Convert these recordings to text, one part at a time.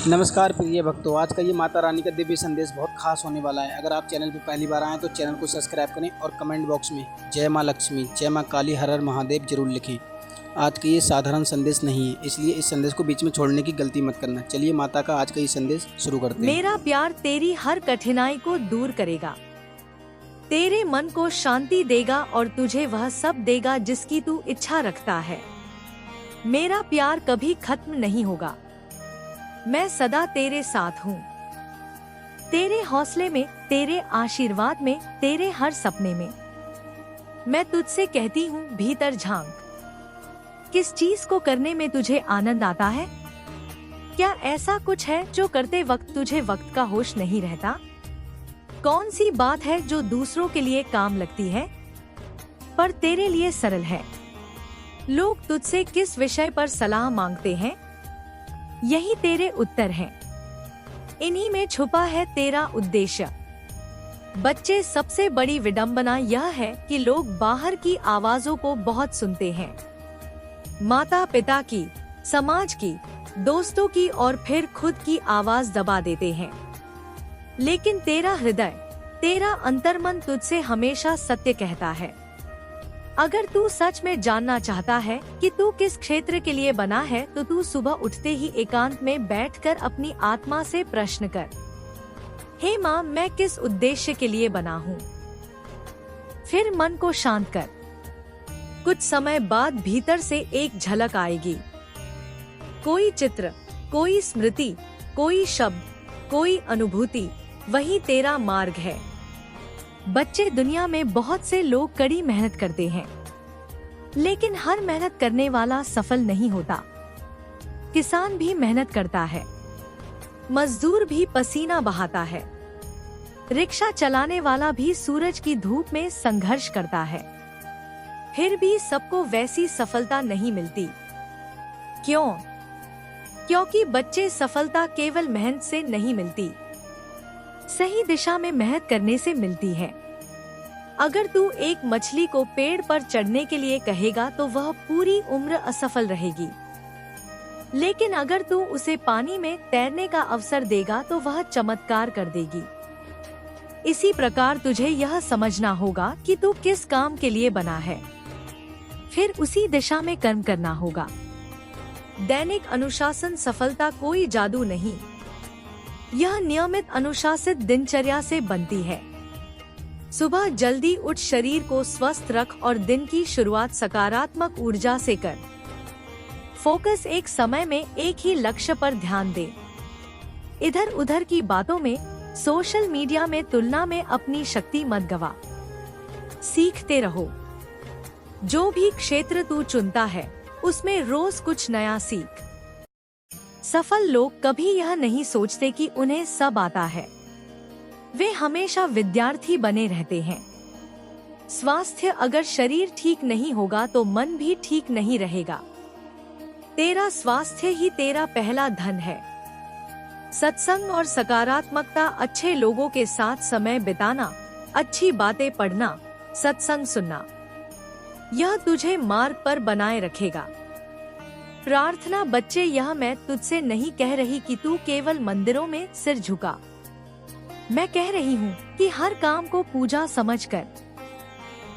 नमस्कार प्रिय भक्तों, आज का ये माता रानी का दिव्य संदेश बहुत खास होने वाला है। अगर आप चैनल पर पहली बार आएँ तो चैनल को सब्सक्राइब करें और कमेंट बॉक्स में जय माँ लक्ष्मी, जय माँ काली, हर हर महादेव जरूर लिखें। आज का ये साधारण संदेश नहीं है, इसलिए इस संदेश को बीच में छोड़ने की गलती मत करना। चलिए माता का आज का ये संदेश शुरू करते हैं। मेरा प्यार तेरी हर कठिनाई को दूर करेगा, तेरे मन को शांति देगा और तुझे वह सब देगा जिसकी तू इच्छा रखता है। मेरा प्यार कभी खत्म नहीं होगा, मैं सदा तेरे साथ हूँ। तेरे हौसले में, तेरे आशीर्वाद में, तेरे हर सपने में। मैं तुझसे कहती हूँ, भीतर झांक। किस चीज को करने में तुझे आनंद आता है? क्या ऐसा कुछ है जो करते वक्त तुझे वक्त का होश नहीं रहता? कौन सी बात है जो दूसरों के लिए काम लगती है पर तेरे लिए सरल है? लोग तुझसे किस विषय पर सलाह मांगते हैं? यही तेरे उत्तर हैं। इन्हीं में छुपा है तेरा उद्देश्य। बच्चे, सबसे बड़ी विडंबना यह है कि लोग बाहर की आवाजों को बहुत सुनते हैं, माता पिता की, समाज की, दोस्तों की, और फिर खुद की आवाज दबा देते हैं। लेकिन तेरा हृदय, तेरा अंतर्मन तुझसे हमेशा सत्य कहता है। अगर तू सच में जानना चाहता है कि तू किस क्षेत्र के लिए बना है, तो तू सुबह उठते ही एकांत में बैठकर अपनी आत्मा से प्रश्न कर, हे माँ, मैं किस उद्देश्य के लिए बना हूँ? फिर मन को शांत कर। कुछ समय बाद भीतर से एक झलक आएगी। कोई चित्र, कोई स्मृति, कोई शब्द, कोई अनुभूति, वही तेरा मार्ग है। बच्चे, दुनिया में बहुत से लोग कड़ी मेहनत करते हैं, लेकिन हर मेहनत करने वाला सफल नहीं होता। किसान भी मेहनत करता है, मजदूर भी पसीना बहाता है, रिक्शा चलाने वाला भी सूरज की धूप में संघर्ष करता है। फिर भी सबको वैसी सफलता नहीं मिलती। क्यों? क्योंकि बच्चे, सफलता केवल मेहनत से नहीं मिलती, सही दिशा में मेहनत करने से मिलती है। अगर तू एक मछली को पेड़ पर चढ़ने के लिए कहेगा तो वह पूरी उम्र असफल रहेगी, लेकिन अगर तू उसे पानी में तैरने का अवसर देगा तो वह चमत्कार कर देगी। इसी प्रकार तुझे यह समझना होगा कि तू किस काम के लिए बना है, फिर उसी दिशा में कर्म करना होगा। दैनिक अनुशासन सफलता कोई जादू नहीं, यह नियमित अनुशासित दिनचर्या से बनती है। सुबह जल्दी उठ, शरीर को स्वस्थ रख और दिन की शुरुआत सकारात्मक ऊर्जा से कर। फोकस एक समय में एक ही लक्ष्य पर ध्यान दे। इधर उधर की बातों में, सोशल मीडिया में तुलना में अपनी शक्ति मत गवा। सीखते रहो। जो भी क्षेत्र तू चुनता है उसमें रोज कुछ नया सीख। सफल लोग कभी यह नहीं सोचते कि उन्हें सब आता है, वे हमेशा विद्यार्थी बने रहते हैं। स्वास्थ्य, अगर शरीर ठीक नहीं होगा तो मन भी ठीक नहीं रहेगा। तेरा स्वास्थ्य ही तेरा पहला धन है। सत्संग और सकारात्मकता, अच्छे लोगों के साथ समय बिताना, अच्छी बातें पढ़ना, सत्संग सुनना, यह तुझे मार्ग पर बनाए रखेगा। प्रार्थना, बच्चे, यह मैं तुझसे नहीं कह रही कि तू केवल मंदिरों में सिर झुका। मैं कह रही हूँ कि हर काम को पूजा समझकर।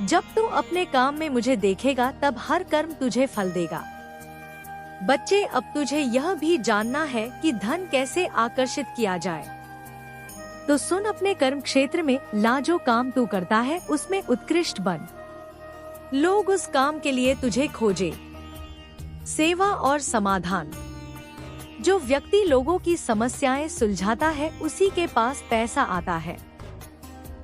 जब तू अपने काम में मुझे देखेगा तब हर कर्म तुझे फल देगा। बच्चे, अब तुझे यह भी जानना है कि धन कैसे आकर्षित किया जाए। तो सुन, अपने कर्म क्षेत्र में जो काम तू करता है उसमें उत्कृष्ट बन। लोग उस काम के लिए तुझे खोजे। सेवा और समाधान, जो व्यक्ति लोगों की समस्याएं सुलझाता है उसी के पास पैसा आता है।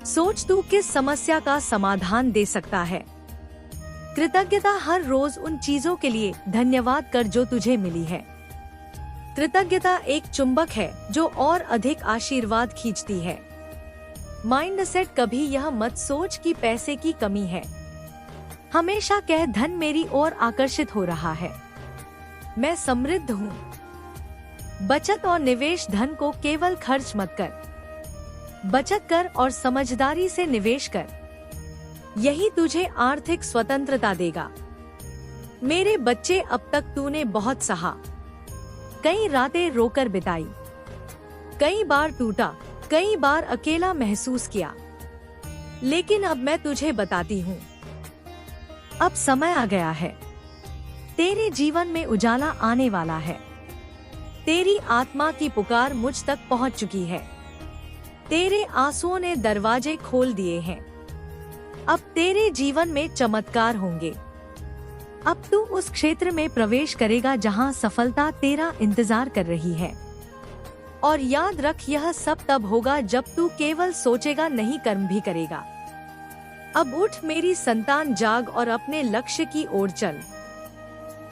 सोच, तू किस समस्या का समाधान दे सकता है। कृतज्ञता, हर रोज उन चीजों के लिए धन्यवाद कर जो तुझे मिली है। कृतज्ञता एक चुंबक है जो और अधिक आशीर्वाद खींचती है। माइंडसेट, कभी यह मत सोच कि पैसे की कमी है। हमेशा कह, धन मेरी ओर आकर्षित हो रहा है, मैं समृद्ध हूँ। बचत और निवेश, धन को केवल खर्च मत कर, बचत कर और समझदारी से निवेश कर। यही तुझे आर्थिक स्वतंत्रता देगा। मेरे बच्चे, अब तक तूने बहुत सहा, कई रातें रोकर बिताई, कई बार टूटा, कई बार अकेला महसूस किया, लेकिन अब मैं तुझे बताती हूँ, अब समय आ गया है। तेरे जीवन में उजाला आने वाला है। तेरी आत्मा की पुकार मुझ तक पहुँच चुकी है। तेरे आंसुओं ने दरवाजे खोल दिए हैं। अब तेरे जीवन में चमत्कार होंगे। अब तू उस क्षेत्र में प्रवेश करेगा जहां सफलता तेरा इंतजार कर रही है। और याद रख, यह सब तब होगा जब तू केवल सोचेगा नहीं, कर्म भी करेगा। अब उठ मेरी संतान, जाग और अपने लक्ष्य की ओर चल।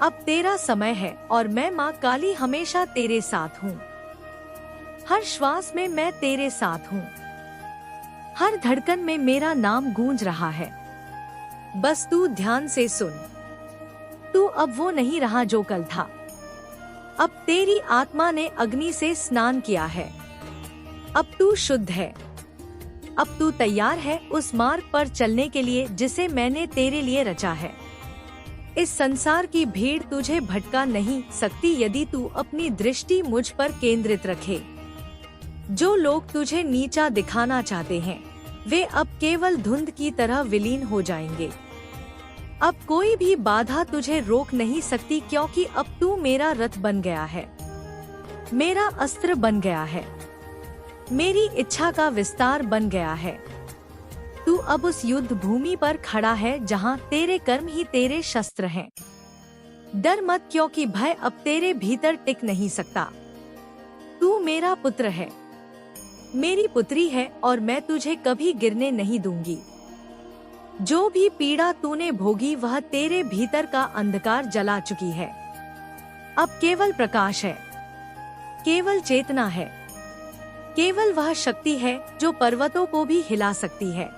अब तेरा समय है और मैं माँ काली हमेशा तेरे साथ हूँ। हर श्वास में मैं तेरे साथ हूँ। हर धड़कन में मेरा नाम गूंज रहा है। बस तू ध्यान से सुन। तू अब वो नहीं रहा जो कल था। अब तेरी आत्मा ने अग्नि से स्नान किया है। अब तू शुद्ध है। अब तू तैयार है उस मार्ग पर चलने के लिए जिसे मैंने तेरे लिए रचा है। इस संसार की भीड़ तुझे भटका नहीं सकती यदि तू अपनी दृष्टि मुझ पर केंद्रित रखे। जो लोग तुझे नीचा दिखाना चाहते हैं, वे अब केवल धुंध की तरह विलीन हो जाएंगे। अब कोई भी बाधा तुझे रोक नहीं सकती, क्योंकि अब तू मेरा रथ बन गया है, मेरा अस्त्र बन गया है, मेरी इच्छा का विस्तार बन गया है। तू अब उस युद्ध भूमि पर खड़ा है जहां तेरे कर्म ही तेरे शस्त्र हैं। डर मत, क्योंकि भय अब तेरे भीतर टिक नहीं सकता। तू मेरा पुत्र है, मेरी पुत्री है, और मैं तुझे कभी गिरने नहीं दूंगी। जो भी पीड़ा तूने भोगी वह तेरे भीतर का अंधकार जला चुकी है। अब केवल प्रकाश है, केवल चेतना है, केवल वह शक्ति है जो पर्वतों को भी हिला सकती है।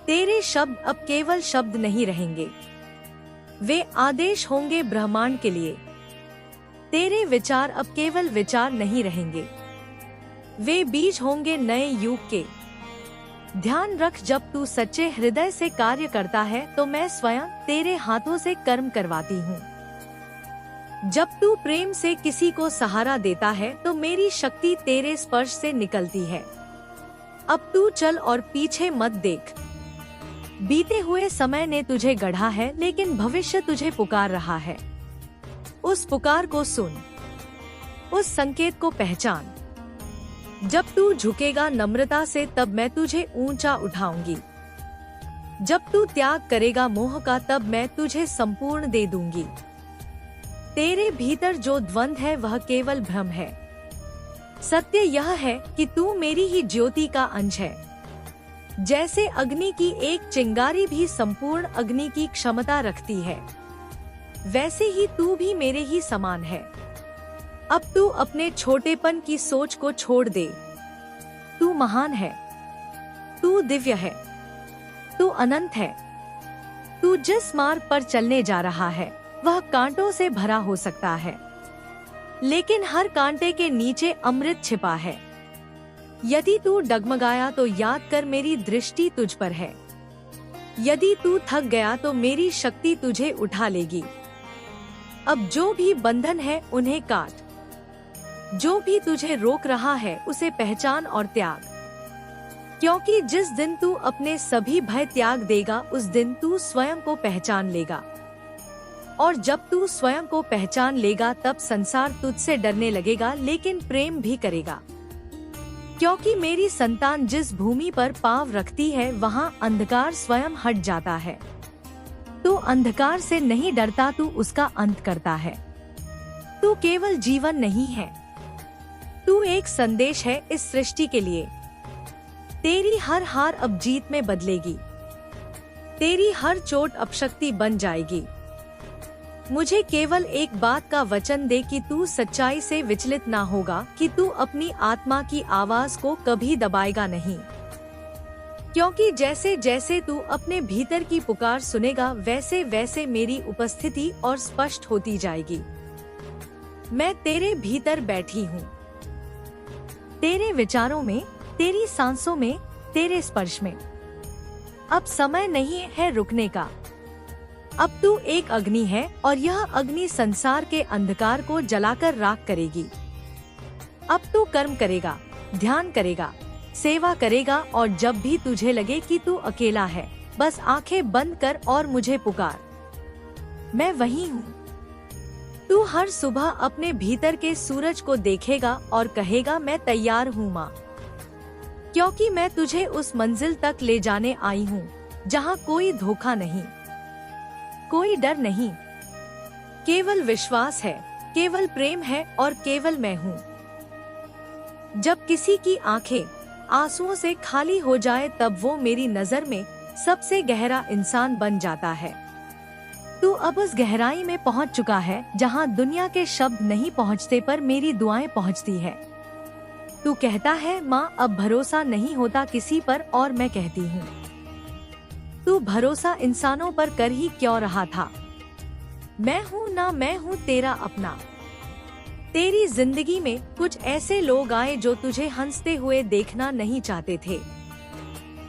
तेरे शब्द अब केवल शब्द नहीं रहेंगे, वे आदेश होंगे ब्रह्मांड के लिए। तेरे विचार अब केवल विचार नहीं रहेंगे, वे बीज होंगे नए युग के। ध्यान रख, जब तू सच्चे हृदय से कार्य करता है तो मैं स्वयं तेरे हाथों से कर्म करवाती हूँ। जब तू प्रेम से किसी को सहारा देता है तो मेरी शक्ति तेरे स्पर्श से निकलती है। अब तू चल और पीछे मत देख। बीते हुए समय ने तुझे गढ़ा है, लेकिन भविष्य तुझे पुकार रहा है। उस पुकार को सुन, उस संकेत को पहचान। जब तू झुकेगा नम्रता से, तब मैं तुझे ऊंचा उठाऊंगी। जब तू त्याग करेगा मोह का, तब मैं तुझे संपूर्ण दे दूंगी। तेरे भीतर जो द्वंद्व है वह केवल भ्रम है। सत्य यह है कि तू मेरी ही ज्योति का अंश है। जैसे अग्नि की एक चिंगारी भी संपूर्ण अग्नि की क्षमता रखती है, वैसे ही तू भी मेरे ही समान है। अब तू अपने छोटेपन की सोच को छोड़ दे। तू महान है, तू दिव्य है, तू अनंत है। तू जिस मार्ग पर चलने जा रहा है वह कांटों से भरा हो सकता है, लेकिन हर कांटे के नीचे अमृत छिपा है। यदि तू डगमगाया तो याद कर मेरी दृष्टि तुझ पर है। यदि तू थक गया तो मेरी शक्ति तुझे उठा लेगी। अब जो भी बंधन है उन्हें काट। जो भी तुझे रोक रहा है उसे पहचान और त्याग। क्योंकि जिस दिन तू अपने सभी भय त्याग देगा उस दिन तू स्वयं को पहचान लेगा। और जब तू स्वयं को पहचान लेगा तब संसार तुझसे डरने लगेगा, लेकिन प्रेम भी करेगा। क्योंकि मेरी संतान जिस भूमि पर पांव रखती है वहाँ अंधकार स्वयं हट जाता है। तू अंधकार से नहीं डरता, तू उसका अंत करता है। तू केवल जीवन नहीं है, तू एक संदेश है इस सृष्टि के लिए। तेरी हर हार अब जीत में बदलेगी, तेरी हर चोट अब शक्ति बन जाएगी। मुझे केवल एक बात का वचन दे कि तू सच्चाई से विचलित ना होगा, कि तू अपनी आत्मा की आवाज को कभी दबाएगा नहीं। क्योंकि जैसे जैसे तू अपने भीतर की पुकार सुनेगा वैसे वैसे मेरी उपस्थिति और स्पष्ट होती जाएगी। मैं तेरे भीतर बैठी हूँ, तेरे विचारों में, तेरी सांसों में, तेरे स्पर्श में। अब समय नहीं है रुकने का। अब तू एक अग्नि है और यह अग्नि संसार के अंधकार को जलाकर राख करेगी। अब तू कर्म करेगा, ध्यान करेगा, सेवा करेगा और जब भी तुझे लगे कि तू अकेला है, बस आंखें बंद कर और मुझे पुकार। मैं वही हूँ। तू हर सुबह अपने भीतर के सूरज को देखेगा और कहेगा मैं तैयार हूँ माँ, क्योंकि मैं तुझे उस मंजिल तक ले जाने आई हूँ जहाँ कोई धोखा नहीं, कोई डर नहीं, केवल विश्वास है, केवल प्रेम है और केवल मैं हूँ। जब किसी की आंखें आंसुओं से खाली हो जाए तब वो मेरी नजर में सबसे गहरा इंसान बन जाता है। तू अब उस गहराई में पहुंच चुका है जहां दुनिया के शब्द नहीं पहुंचते पर मेरी दुआएं पहुंचती है। तू कहता है माँ अब भरोसा नहीं होता किसी पर, और मैं कहती हूँ तू भरोसा इंसानों पर कर ही क्यों रहा था। मैं हूँ ना, मैं हूँ तेरा अपना। तेरी जिंदगी में कुछ ऐसे लोग आए जो तुझे हंसते हुए देखना नहीं चाहते थे।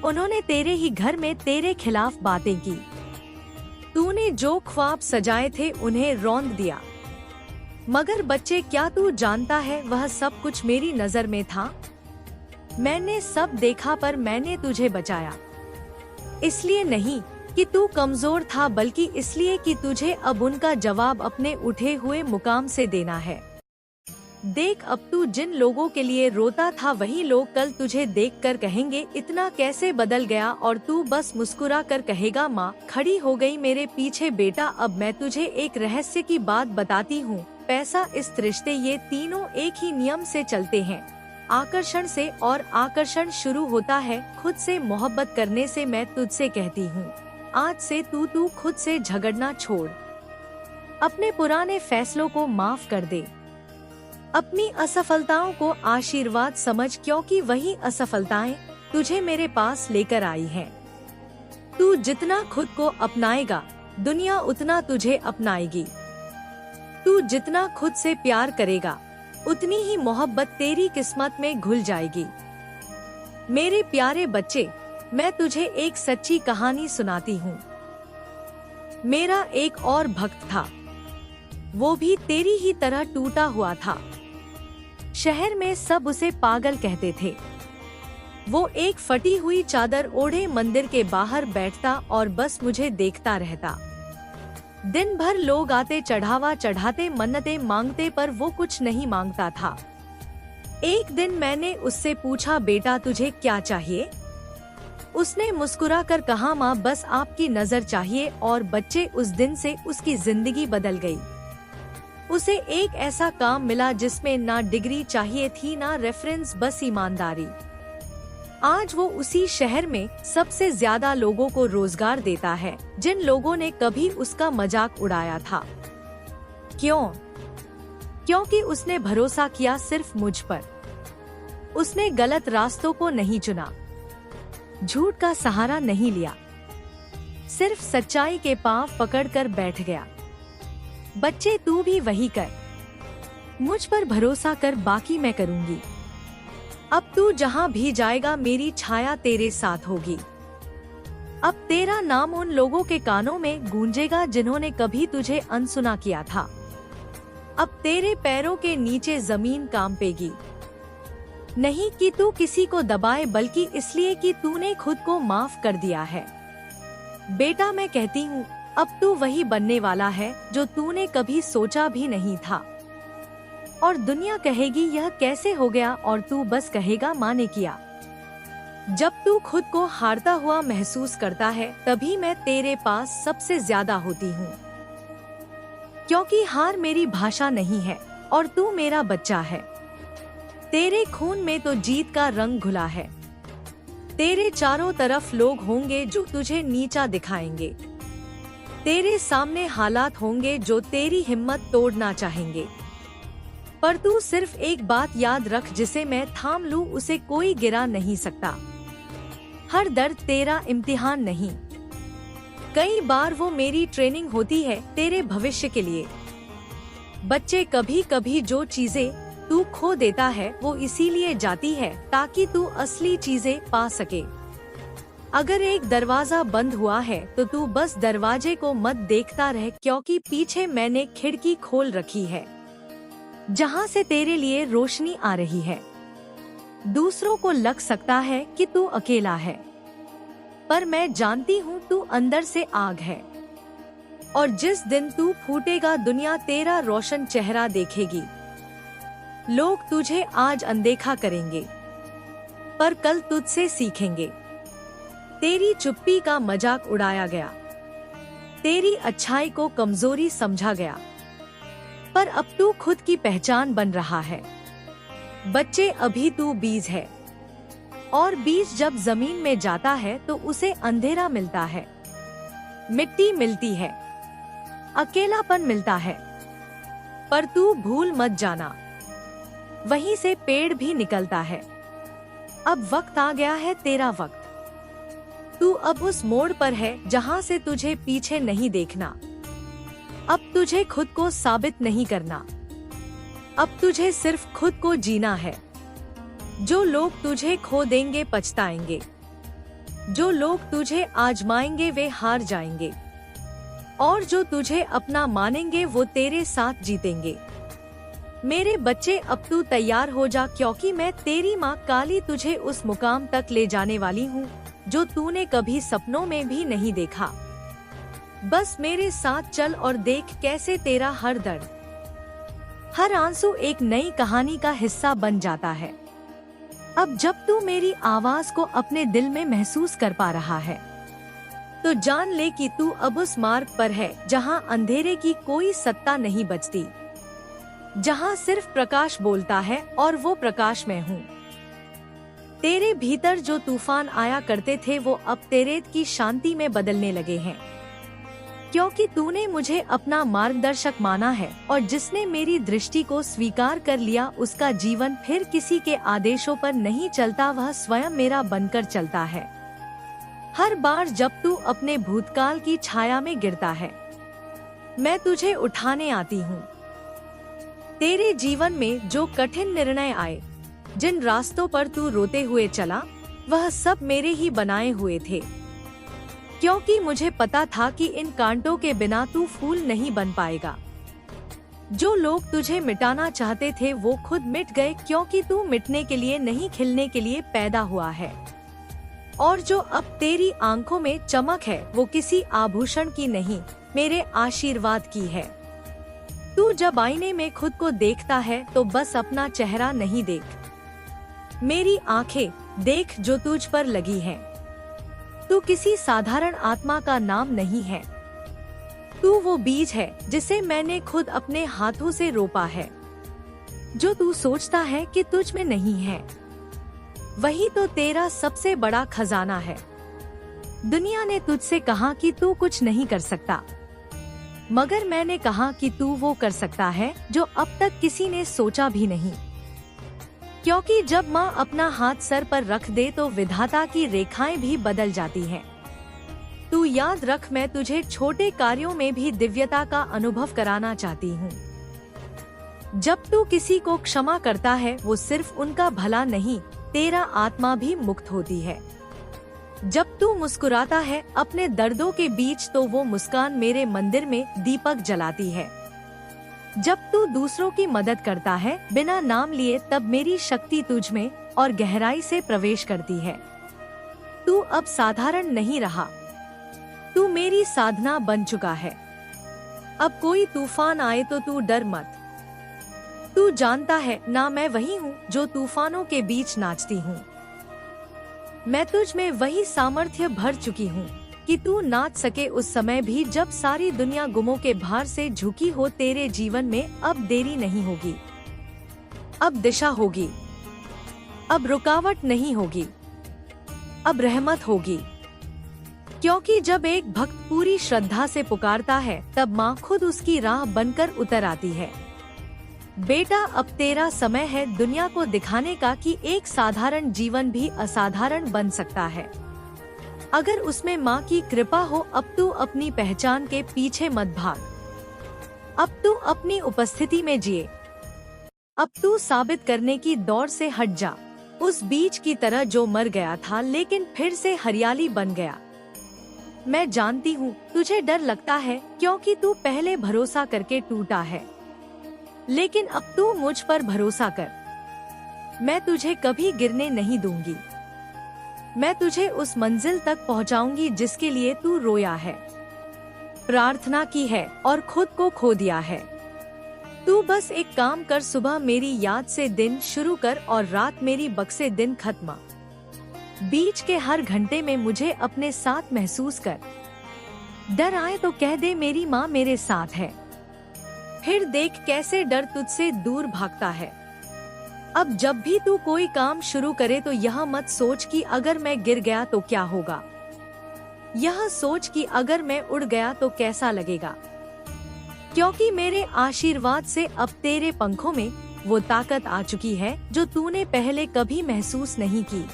उन्होंने तेरे ही घर में तेरे खिलाफ बातें की। तूने जो ख्वाब सजाए थे उन्हें रौंद दिया। मगर बच्चे क्या तू जानता है वह सब कुछ मेरी नजर में था। मैंने सब देखा पर मैंने तुझे बचाया। इसलिए नहीं कि तू कमजोर था, बल्कि इसलिए कि तुझे अब उनका जवाब अपने उठे हुए मुकाम से देना है। देख अब तू जिन लोगों के लिए रोता था वही लोग कल तुझे देखकर कहेंगे इतना कैसे बदल गया, और तू बस मुस्कुरा कर कहेगा माँ खड़ी हो गई मेरे पीछे। बेटा अब मैं तुझे एक रहस्य की बात बताती हूँ। पैसा, इस रिश्ते, ये तीनों एक ही नियम से चलते हैं, आकर्षण से, और आकर्षण शुरू होता है खुद से। मोहब्बत करने से। मैं तुझसे कहती हूँ आज से तू खुद से झगड़ना छोड़, अपने पुराने फैसलों को माफ कर दे, अपनी असफलताओं को आशीर्वाद समझ, क्योंकि वही असफलताएं तुझे मेरे पास लेकर आई हैं। तू जितना खुद को अपनाएगा दुनिया उतना तुझे अपनाएगी। तू जितना खुद से प्यार करेगा उतनी ही मोहब्बत तेरी किस्मत में घुल जाएगी। मेरे प्यारे बच्चे, मैं तुझे एक सच्ची कहानी सुनाती हूँ। मेरा एक और भक्त था, वो भी तेरी ही तरह टूटा हुआ था। शहर में सब उसे पागल कहते थे। वो एक फटी हुई चादर ओढ़े मंदिर के बाहर बैठता और बस मुझे देखता रहता। दिन भर लोग आते, चढ़ावा चढ़ाते, मन्नतें मांगते, पर वो कुछ नहीं मांगता था। एक दिन मैंने उससे पूछा बेटा तुझे क्या चाहिए? उसने मुस्कुराकर कहा माँ बस आपकी नजर चाहिए। और बच्चे उस दिन से उसकी जिंदगी बदल गई। उसे एक ऐसा काम मिला जिसमें ना डिग्री चाहिए थी ना रेफरेंस, बस ईमानदारी। आज वो उसी शहर में सबसे ज्यादा लोगों को रोजगार देता है जिन लोगों ने कभी उसका मजाक उड़ाया था। क्यों? क्योंकि उसने भरोसा किया सिर्फ मुझ पर। उसने गलत रास्तों को नहीं चुना, झूठ का सहारा नहीं लिया, सिर्फ सच्चाई के पांव पकड़कर बैठ गया। बच्चे तू भी वही कर, मुझ पर भरोसा कर, बाकी मैं करूंगी। अब तू जहां भी जाएगा मेरी छाया तेरे साथ होगी। अब तेरा नाम उन लोगों के कानों में गूंजेगा जिन्होंने कभी तुझे अनसुना किया था। अब तेरे पैरों के नीचे जमीन कांपेगी, नहीं कि तू किसी को दबाए बल्कि इसलिए कि तूने खुद को माफ कर दिया है। बेटा मैं कहती हूँ अब तू वही बनने वाला है जो तूने कभी सोचा भी नहीं था। और दुनिया कहेगी यह कैसे हो गया, और तू बस कहेगा माँ ने किया। जब तू खुद को हारता हुआ महसूस करता है तभी मैं तेरे पास सबसे ज्यादा होती हूँ, क्योंकि हार मेरी भाषा नहीं है और तू मेरा बच्चा है। तेरे खून में तो जीत का रंग घुला है। तेरे चारों तरफ लोग होंगे जो तुझे नीचा दिखाएंगे। तेरे सामने हालात होंगे जो तेरी हिम्मत तोड़ना चाहेंगे, पर तू सिर्फ एक बात याद रख, जिसे मैं थाम लूं उसे कोई गिरा नहीं सकता। हर दर्द तेरा इम्तिहान नहीं, कई बार वो मेरी ट्रेनिंग होती है तेरे भविष्य के लिए। बच्चे कभी कभी जो चीजें तू खो देता है वो इसीलिए जाती है ताकि तू असली चीजें पा सके। अगर एक दरवाजा बंद हुआ है तो तू बस दरवाजे को मत देखता रह, क्योंकि पीछे मैंने खिड़की खोल रखी है। जहां से तेरे लिए रोशनी आ रही है। दूसरों को लग सकता है कि तू अकेला है, पर मैं जानती हूँ तू अंदर से आग है। और जिस दिन तू फूटेगा दुनिया तेरा रोशन चेहरा देखेगी। लोग तुझे आज अनदेखा करेंगे, पर कल तुझसे सीखेंगे। तेरी चुप्पी का मजाक उड़ाया गया, तेरी अच्छाई को कमजोरी समझा गया, पर अब तू खुद की पहचान बन रहा है। बच्चे, अभी तू बीज है, और बीज जब जमीन में जाता है तो उसे अंधेरा मिलता है, मिट्टी मिलती है, अकेलापन मिलता है। पर तू भूल मत जाना, वहीं से पेड़ भी निकलता है। अब वक्त आ गया है तेरा वक्त। तू अब उस मोड़ पर है जहां से तुझे पीछे नहीं देखना। अब तुझे खुद को साबित नहीं करना, अब तुझे सिर्फ खुद को जीना है। जो लोग तुझे खो देंगे पछताएंगे, जो लोग तुझे आजमाएंगे वे हार जाएंगे, और जो तुझे अपना मानेंगे वो तेरे साथ जीतेंगे। मेरे बच्चे, अब तू तैयार हो जा, क्योंकि मैं तेरी माँ काली तुझे उस मुकाम तक ले जाने वाली हूँ जो तूने कभी सपनों में भी नहीं देखा। बस मेरे साथ चल और देख कैसे तेरा हर दर्द, हर आंसू एक नई कहानी का हिस्सा बन जाता है। अब जब तू मेरी आवाज को अपने दिल में महसूस कर पा रहा है, तो जान ले कि तू अब उस मार्ग पर है जहां अंधेरे की कोई सत्ता नहीं बचती, जहां सिर्फ प्रकाश बोलता है और वो प्रकाश मैं हूँ। तेरे भीतर जो तूफान आया करते थे वो अब तेरे की शांति में बदलने लगे हैं, क्योंकि तूने मुझे अपना मार्गदर्शक माना है, और जिसने मेरी दृष्टि को स्वीकार कर लिया उसका जीवन फिर किसी के आदेशों पर नहीं चलता, वह स्वयं मेरा बनकर चलता है। हर बार जब तू अपने भूतकाल की छाया में गिरता है, मैं तुझे उठाने आती हूँ। तेरे जीवन में जो कठिन निर्णय आए, जिन रास्तों पर तू रोते हुए चला, वह सब मेरे ही बनाए हुए थे, क्योंकि मुझे पता था कि इन कांटों के बिना तू फूल नहीं बन पाएगा। जो लोग तुझे मिटाना चाहते थे वो खुद मिट गए, क्योंकि तू मिटने के लिए नहीं खिलने के लिए पैदा हुआ है। और जो अब तेरी आंखों में चमक है वो किसी आभूषण की नहीं, मेरे आशीर्वाद की है। तू जब आईने में खुद को देखता है तो बस अपना चेहरा नहीं देख, मेरी आंखें देख जो तुझ पर लगी हैं। तू किसी साधारण आत्मा का नाम नहीं है, तू वो बीज है जिसे मैंने खुद अपने हाथों से रोपा है। जो तू सोचता है कि तुझ में नहीं है, वही तो तेरा सबसे बड़ा खजाना है। दुनिया ने तुझसे कहा कि तू कुछ नहीं कर सकता, मगर मैंने कहा कि तू वो कर सकता है जो अब तक किसी ने सोचा भी नहीं। क्योंकि जब माँ अपना हाथ सर पर रख दे तो विधाता की रेखाएं भी बदल जाती हैं। तू याद रख, मैं तुझे छोटे कार्यों में भी दिव्यता का अनुभव कराना चाहती हूँ। जब तू किसी को क्षमा करता है वो सिर्फ उनका भला नहीं, तेरा आत्मा भी मुक्त होती है। जब तू मुस्कुराता है अपने दर्दों के बीच, तो वो मुस्कान मेरे मंदिर में दीपक जलाती है। जब तू दूसरों की मदद करता है बिना नाम लिए, तब मेरी शक्ति तुझ में और गहराई से प्रवेश करती है। तू अब साधारण नहीं रहा, तू मेरी साधना बन चुका है। अब कोई तूफान आए तो तू डर मत। तू जानता है ना, मैं वही हूँ जो तूफानों के बीच नाचती हूँ। मैं तुझ में वही सामर्थ्य भर चुकी हूँ कि तू नाच सके उस समय भी जब सारी दुनिया गुमों के भार से झुकी हो। तेरे जीवन में अब देरी नहीं होगी, अब दिशा होगी, अब रुकावट नहीं होगी, अब रहमत होगी। क्योंकि जब एक भक्त पूरी श्रद्धा से पुकारता है तब माँ खुद उसकी राह बनकर उतर आती है। बेटा, अब तेरा समय है दुनिया को दिखाने का कि एक साधारण जीवन भी असाधारण बन सकता है, अगर उसमें माँ की कृपा हो। अब तू अपनी पहचान के पीछे मत भाग, अब तू अपनी उपस्थिति में जिए। अब तू साबित करने की दौड़ से हट जा, उस बीज की तरह जो मर गया था लेकिन फिर से हरियाली बन गया। मैं जानती हूँ तुझे डर लगता है, क्योंकि तू पहले भरोसा करके टूटा है, लेकिन अब तू मुझ पर भरोसा कर। मैं तुझे कभी गिरने नहीं दूंगी। मैं तुझे उस मंजिल तक पहुंचाऊंगी जिसके लिए तू रोया है, प्रार्थना की है और खुद को खो दिया है। तू बस एक काम कर, सुबह मेरी याद से दिन शुरू कर और रात मेरी बक से दिन खत्म। बीच के हर घंटे में मुझे अपने साथ महसूस कर। डर आए तो कह दे मेरी माँ मेरे साथ है। फिर देख कैसे डर तुझसे दूर भागता है। अब जब भी तू कोई काम शुरू करे तो यह मत सोच कि अगर मैं गिर गया तो क्या होगा। यह सोच कि अगर मैं उड़ गया तो कैसा लगेगा, क्योंकि मेरे आशीर्वाद से अब तेरे पंखों में वो ताकत आ चुकी है जो तूने पहले कभी महसूस नहीं की।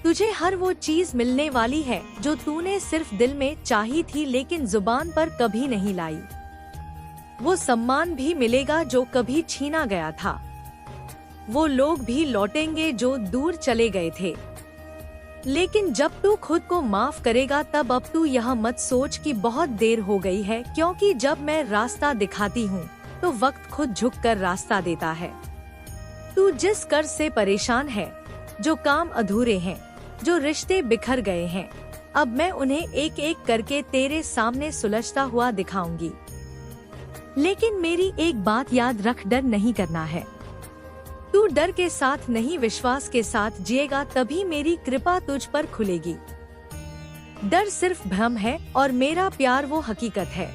तुझे हर वो चीज मिलने वाली है जो तूने सिर्फ दिल में चाही थी लेकिन जुबान पर कभी नहीं लाई। वो सम्मान भी मिलेगा जो कभी छीना गया था। वो लोग भी लौटेंगे जो दूर चले गए थे। लेकिन जब तू खुद को माफ करेगा तब अब तू यह मत सोच कि बहुत देर हो गई है, क्योंकि जब मैं रास्ता दिखाती हूँ तो वक्त खुद झुककर रास्ता देता है। तू जिस कर्ज से परेशान है, जो काम अधूरे हैं, जो रिश्ते बिखर गए हैं, अब मैं उन्हें एक एक करके तेरे सामने सुलझता हुआ दिखाऊंगी। लेकिन मेरी एक बात याद रख, डर नहीं करना है। तू डर के साथ नहीं विश्वास के साथ जिएगा, तभी मेरी कृपा तुझ पर खुलेगी। डर सिर्फ भ्रम है और मेरा प्यार वो हकीकत है।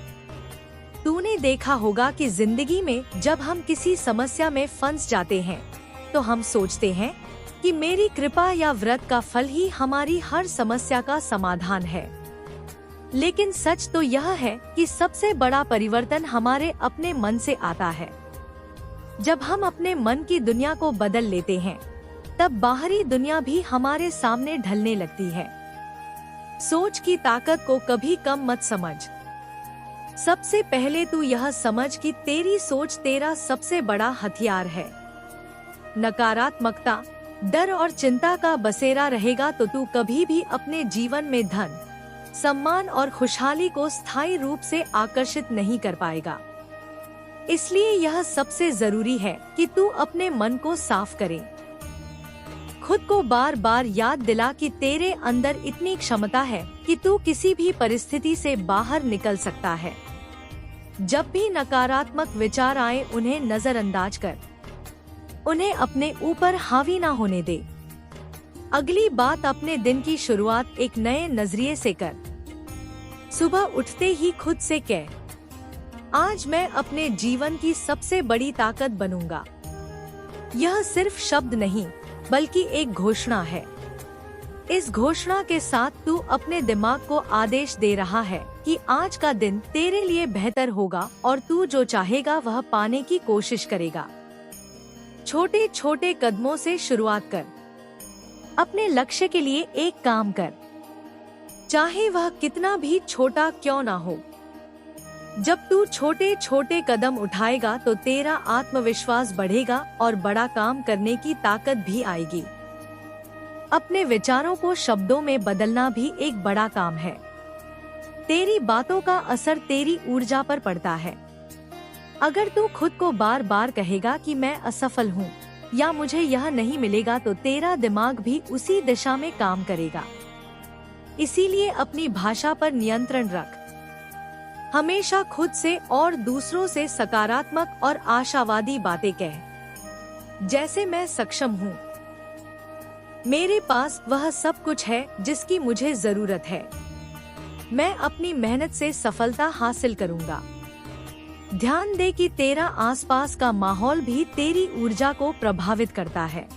तूने देखा होगा कि जिंदगी में जब हम किसी समस्या में फंस जाते हैं तो हम सोचते हैं कि मेरी कृपा या व्रत का फल ही हमारी हर समस्या का समाधान है। लेकिन सच तो यह है कि सबसे बड़ा परिवर्तन हमारे अपने मन से आता है। जब हम अपने मन की दुनिया को बदल लेते हैं तब बाहरी दुनिया भी हमारे सामने ढलने लगती है। सोच की ताकत को कभी कम मत समझ। सबसे पहले तू यह समझ कि तेरी सोच तेरा सबसे बड़ा हथियार है। नकारात्मकता, डर और चिंता का बसेरा रहेगा तो तू कभी भी अपने जीवन में धन, सम्मान और खुशहाली को स्थायी रूप से आकर्षित नहीं कर पाएगा। इसलिए यह सबसे जरूरी है कि तू अपने मन को साफ करे। खुद को बार बार याद दिला कि तेरे अंदर इतनी क्षमता है कि तू किसी भी परिस्थिति से बाहर निकल सकता है। जब भी नकारात्मक विचार आए उन्हें नजरअंदाज कर, उन्हें अपने ऊपर हावी ना होने दे। अगली बात, अपने दिन की शुरुआत एक नए नजरिए से कर। सुबह उठते ही खुद से कह, आज मैं अपने जीवन की सबसे बड़ी ताकत बनूंगा। यह सिर्फ शब्द नहीं बल्कि एक घोषणा है। इस घोषणा के साथ तू अपने दिमाग को आदेश दे रहा है कि आज का दिन तेरे लिए बेहतर होगा और तू जो चाहेगा वह पाने की कोशिश करेगा। छोटे छोटे कदमों से शुरुआत कर। अपने लक्ष्य के लिए एक काम कर, चाहे वह कितना भी छोटा क्यों ना हो। जब तू छोटे छोटे कदम उठाएगा तो तेरा आत्मविश्वास बढ़ेगा और बड़ा काम करने की ताकत भी आएगी। अपने विचारों को शब्दों में बदलना भी एक बड़ा काम है। तेरी बातों का असर तेरी ऊर्जा पर पड़ता है। अगर तू खुद को बार बार कहेगा कि मैं असफल हूँ या मुझे यह नहीं मिलेगा तो तेरा दिमाग भी उसी दिशा में काम करेगा। इसीलिए अपनी भाषा पर नियंत्रण रख। हमेशा खुद से और दूसरों से सकारात्मक और आशावादी बातें कह, जैसे मैं सक्षम हूँ, मेरे पास वह सब कुछ है जिसकी मुझे जरूरत है, मैं अपनी मेहनत से सफलता हासिल करूँगा। ध्यान दे कि तेरा आसपास का माहौल भी तेरी ऊर्जा को प्रभावित करता है।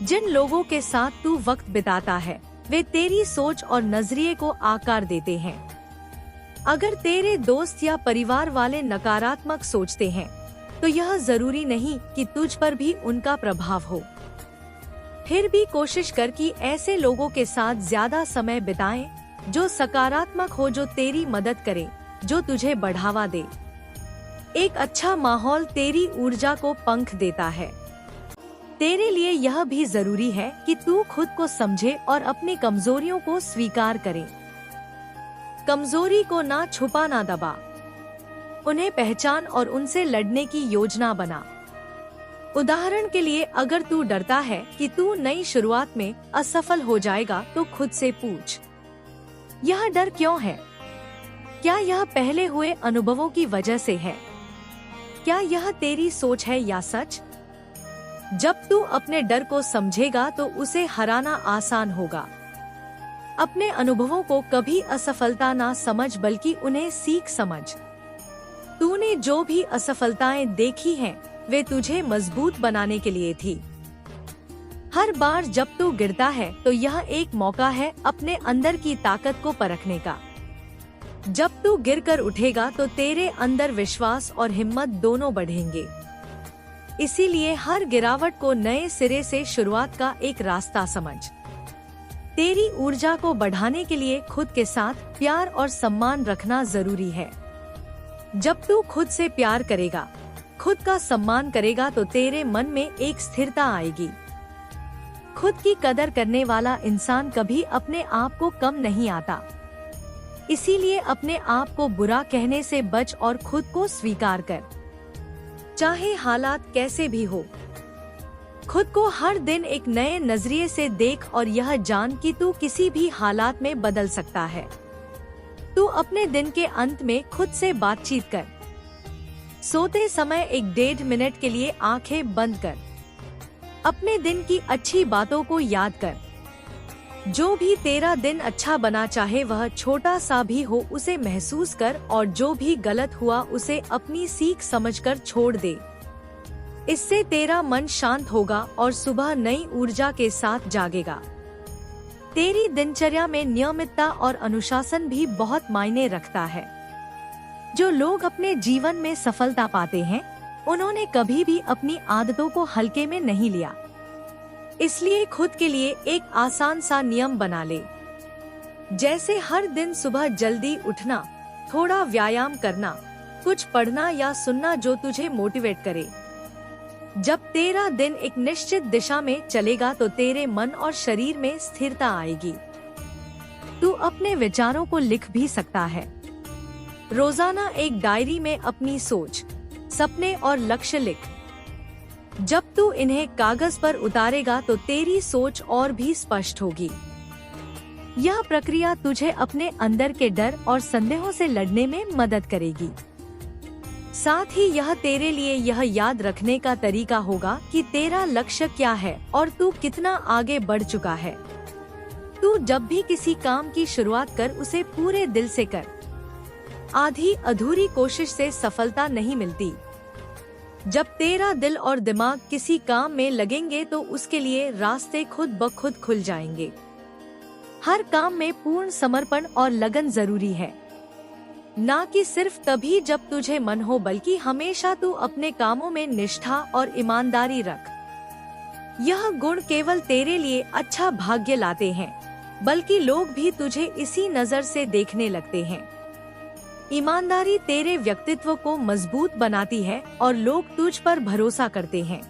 जिन लोगों के साथ तू वक्त बिताता है वे तेरी सोच और नजरिए को आकार देते हैं। अगर तेरे दोस्त या परिवार वाले नकारात्मक सोचते हैं तो यह जरूरी नहीं कि तुझ पर भी उनका प्रभाव हो। फिर भी कोशिश कर कि ऐसे लोगों के साथ ज्यादा समय बिताएं जो सकारात्मक हो, जो तेरी मदद करे, जो तुझे बढ़ावा दे। एक अच्छा माहौल तेरी ऊर्जा को पंख देता है। तेरे लिए यह भी जरूरी है कि तू खुद को समझे और अपनी कमजोरियों को स्वीकार करे। कमजोरी को ना छुपा ना दबा। उन्हें पहचान और उनसे लड़ने की योजना बना। उदाहरण के लिए, अगर तू डरता है कि तू नई शुरुआत में असफल हो जाएगा, तो खुद से पूछ, यह डर क्यों है? क्या यह पहले हुए अनुभवों की वजह से है? क्या यह तेरी सोच है या सच? जब तू अपने डर को समझेगा तो उसे हराना आसान होगा। अपने अनुभवों को कभी असफलता ना समझ, बल्कि उन्हें सीख समझ। तूने जो भी असफलताएं देखी हैं, वे तुझे मजबूत बनाने के लिए थी। हर बार जब तू गिरता है तो यह एक मौका है अपने अंदर की ताकत को परखने का। जब तू गिरकर उठेगा तो तेरे अंदर विश्वास और हिम्मत दोनों बढ़ेंगे। इसीलिए हर गिरावट को नए सिरे से शुरुआत का एक रास्ता समझ। तेरी ऊर्जा को बढ़ाने के लिए खुद के साथ प्यार और सम्मान रखना जरूरी है। जब तू खुद से प्यार करेगा, खुद का सम्मान करेगा, तो तेरे मन में एक स्थिरता आएगी। खुद की कदर करने वाला इंसान कभी अपने आप को कम नहीं आता। इसीलिए अपने आप को बुरा कहने से बच और खुद को स्वीकार कर, चाहे हालात कैसे भी हो। खुद को हर दिन एक नए नजरिए से देख और यह जान कि तू किसी भी हालात में बदल सकता है। तू अपने दिन के अंत में खुद से बातचीत कर। सोते समय 1-1.5 मिनट के लिए आंखें बंद कर। अपने दिन की अच्छी बातों को याद कर। जो भी तेरा दिन अच्छा बना, चाहे वह छोटा सा भी हो, उसे महसूस कर, और जो भी गलत हुआ उसे अपनी सीख समझकर छोड़ दे। इससे तेरा मन शांत होगा और सुबह नई ऊर्जा के साथ जागेगा। तेरी दिनचर्या में नियमितता और अनुशासन भी बहुत मायने रखता है। जो लोग अपने जीवन में सफलता पाते हैं, उन्होंने कभी भी अपनी आदतों को हल्के में नहीं लिया। इसलिए खुद के लिए एक आसान सा नियम बना ले, जैसे हर दिन सुबह जल्दी उठना, थोड़ा व्यायाम करना, कुछ पढ़ना या सुनना जो तुझे मोटिवेट करे। जब तेरा दिन एक निश्चित दिशा में चलेगा तो तेरे मन और शरीर में स्थिरता आएगी। तू अपने विचारों को लिख भी सकता है। रोजाना एक डायरी में अपनी सोच, सपने और लक्ष्य लिख। जब तू इन्हें कागज पर उतारेगा तो तेरी सोच और भी स्पष्ट होगी। यह प्रक्रिया तुझे अपने अंदर के डर और संदेहों से लड़ने में मदद करेगी। साथ ही यह तेरे लिए यह याद रखने का तरीका होगा कि तेरा लक्ष्य क्या है और तू कितना आगे बढ़ चुका है। तू जब भी किसी काम की शुरुआत कर, उसे पूरे दिल से कर। आधी अधूरी कोशिश से सफलता नहीं मिलती। जब तेरा दिल और दिमाग किसी काम में लगेंगे तो उसके लिए रास्ते खुद ब खुद खुल जाएंगे। हर काम में पूर्ण समर्पण और लगन जरूरी है, ना कि सिर्फ तभी जब तुझे मन हो, बल्कि हमेशा तू अपने कामों में निष्ठा और ईमानदारी रख। यह गुण केवल तेरे लिए अच्छा भाग्य लाते हैं, बल्कि लोग भी तुझे इसी नजर से देखने लगते हैं। ईमानदारी तेरे व्यक्तित्व को मजबूत बनाती है और लोग तुझ पर भरोसा करते हैं।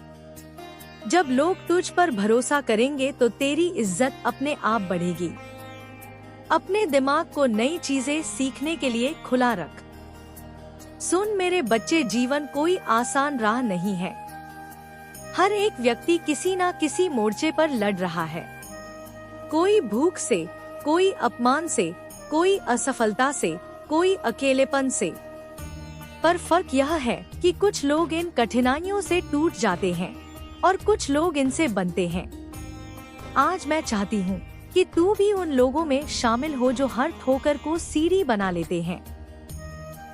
जब लोग तुझ पर भरोसा करेंगे तो तेरी इज्जत अपने आप बढ़ेगी। अपने दिमाग को नई चीजें सीखने के लिए खुला रख। सुन मेरे बच्चे, जीवन कोई आसान राह नहीं है। हर एक व्यक्ति किसी ना किसी मोर्चे पर लड़ रहा है। कोई भूख से, कोई अपमान से, कोई असफलता से, कोई अकेलेपन से। पर फर्क यह है कि कुछ लोग इन कठिनाइयों से टूट जाते हैं और कुछ लोग इनसे बनते हैं। आज मैं चाहती हूँ कि तू भी उन लोगों में शामिल हो जो हर ठोकर को सीढ़ी बना लेते हैं,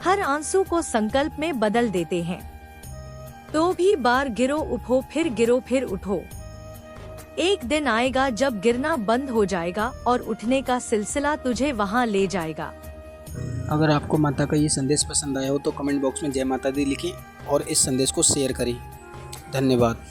हर आंसू को संकल्प में बदल देते हैं। तो भी बार गिरो उठो, फिर गिरो फिर उठो। एक दिन आएगा जब गिरना बंद हो जाएगा और उठने का सिलसिला तुझे वहां ले जाएगा। अगर आपको माता का ये संदेश पसंद आया हो तो कमेंट बॉक्स में जय माता दी लिखें और इस संदेश को शेयर करें। धन्यवाद।